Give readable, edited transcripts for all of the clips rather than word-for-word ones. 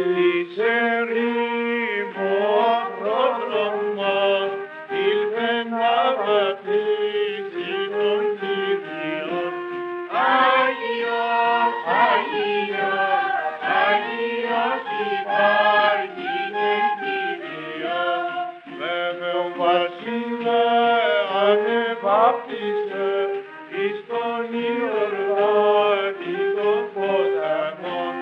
της ερήμου ο πρόδρομος ήλθε να βαπτίσει τον Κύριον. Άγιος, Άγιος, Άγιος υπάρχει και Κύριος. Βέβαιο βασίλε ανεβάπτισε εις τον Ιορδάνη των ποταμών.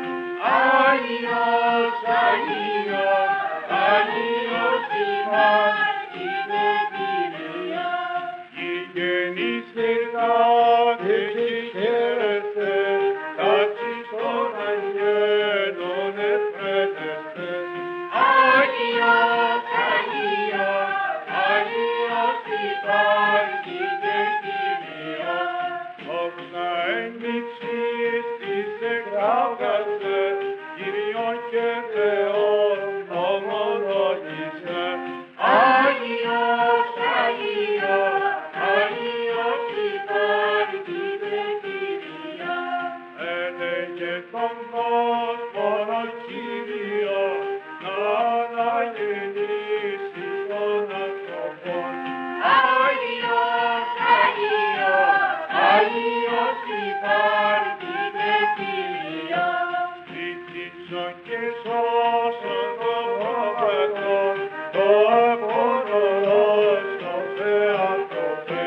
Άγιος, Άγιος, Άγιος υπάρχει και Κύριος. Γηγενήστε και χαίρεστε, τάξεις των αγγέλων ευπρέτεστε. Άγιος, Άγιος, Άγιος υπάρχει και Κύριος. Όψα ένδειξης της εκδάβγασε, Κύριον και Θεόν ομολόγησε. Άγιος, Άγιος, Άγιος υπάρχει και Κύριος. Έλεγε τον κόσμον ο Κύριος να αναγεννήσει των ανθρώπων. Άγιος, Άγιος, Άγιος υπάρχει και Κύριος. Ζήτησον και σώσον των προβατών, το απόνορος το Θεάτροπε.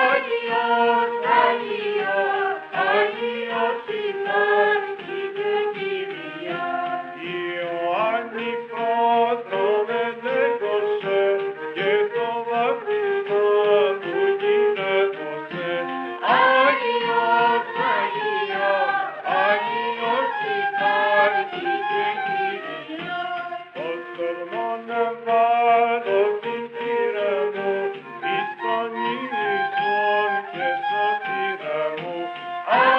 Άγιος, Άγιος, Άγιος υπάρχει και Κύριος. Ιωάννη πρόδρομε λέγωσε και το βαπτισμό του γινέτωσε. Άγιος, Άγιος, Άγιος υπάρχει και Κύριος. Ως τορμόν εμβάλλω την πύρα μου, εις τον Ιησούν και σωτήρα μου.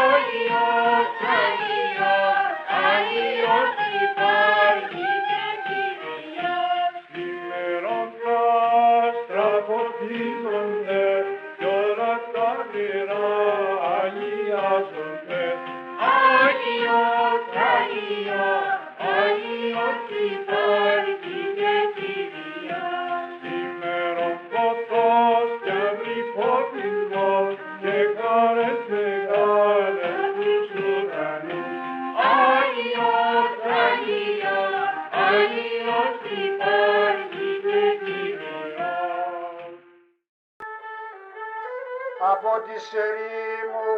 Άγιος, Άγιος, Άγιος υπάρχει και Κύριος. Σήμερον τα άστρα φωτίζονται, κι όλα τα νερά αγιάζονται. Άγιος, Άγιος, Άγιος υπάρχει και Κύριος. Σήμερον φωτός κι αμυφωτισμός και χαρές μεγάλες τους ουρανούς. Άγιος, Άγιος, Άγιος υπάρχει και Κύριος. Από της ερήμου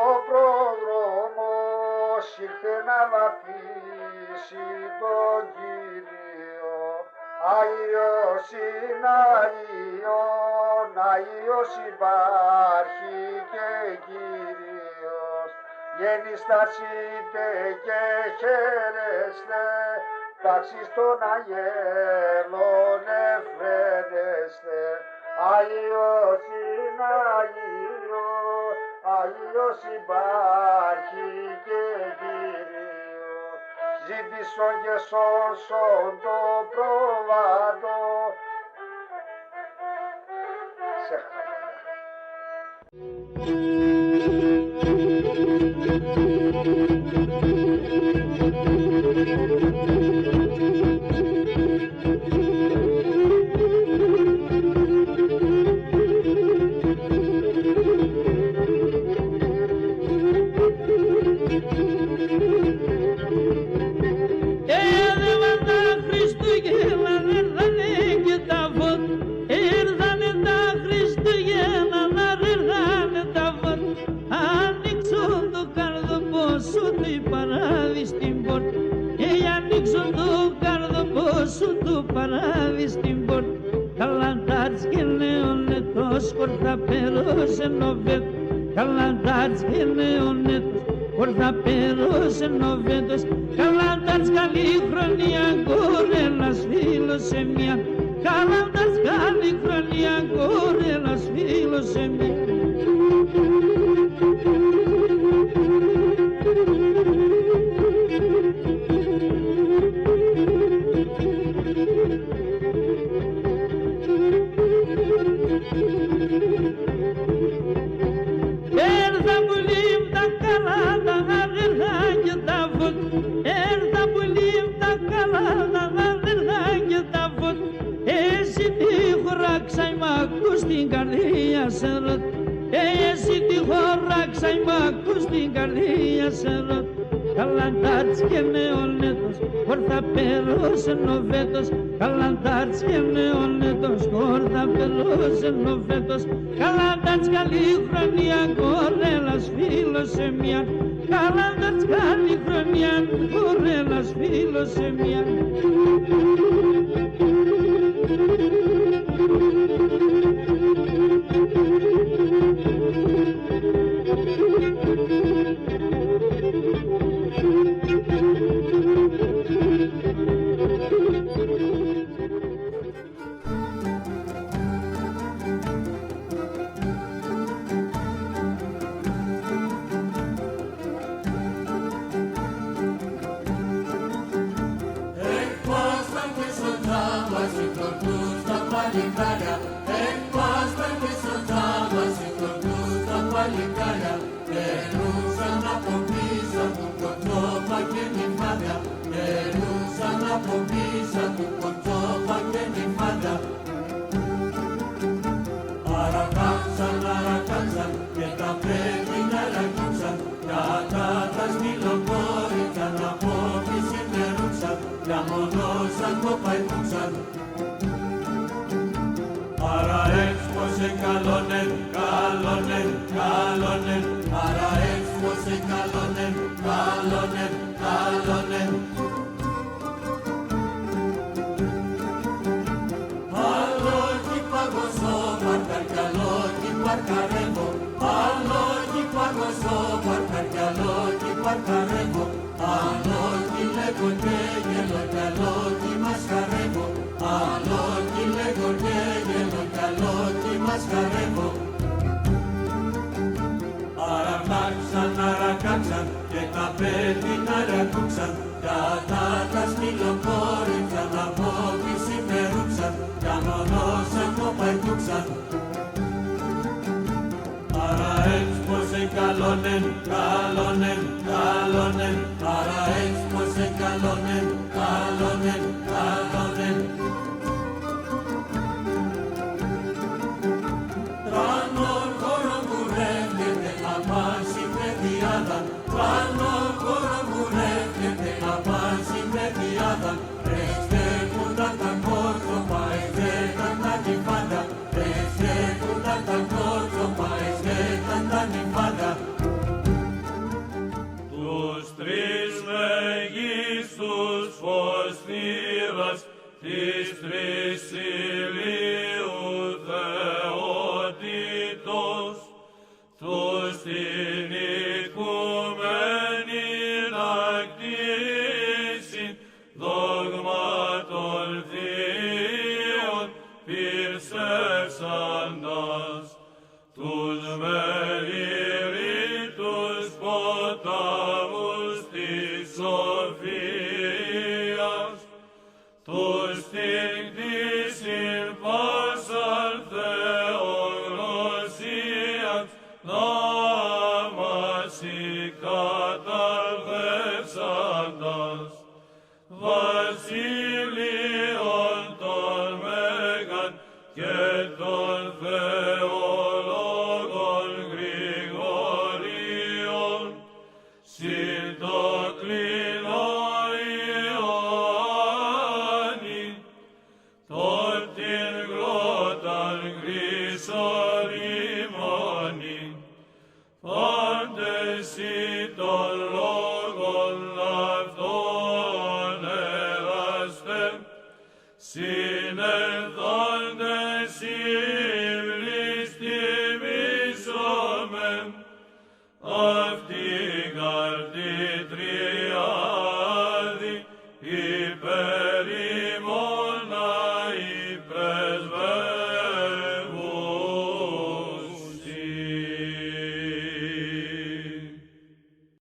ο πρόδρομος ήλθε να βαπτίσει τον Κύριο. Άγιος είναι Άγιον, Άγιος υπάρχει και Κύριος. Γενιστάσετε και χαίρεστε, τάξεις των αγγέλων ευπρέτεστε. Άγιος είναι Άγιος, Άγιος υπάρχει και Κύριος. Ζήτησον και σώσον το προβάτο. Έρθα που λίμ τα καλά τα αγερχάκια τα φωτ, έρθα που λίμ σε ρωτ. Εσύ τη χώραξα η μάκου στην καρδία σε ρωτ. Καλαντάρτς και νεονέτος, χόρθα περώσεν ο φέτος. Καλαντάρτς και νεονέτος, χόρθα περώσεν ο φέτος. Καλαντάρτς καλή χρονιά, κορέλας φίλος σε μια. Καλαντάρτς καλή χρονιά, κορέλας φίλος σε μια. Αυτή η καρδίτρια υπέρ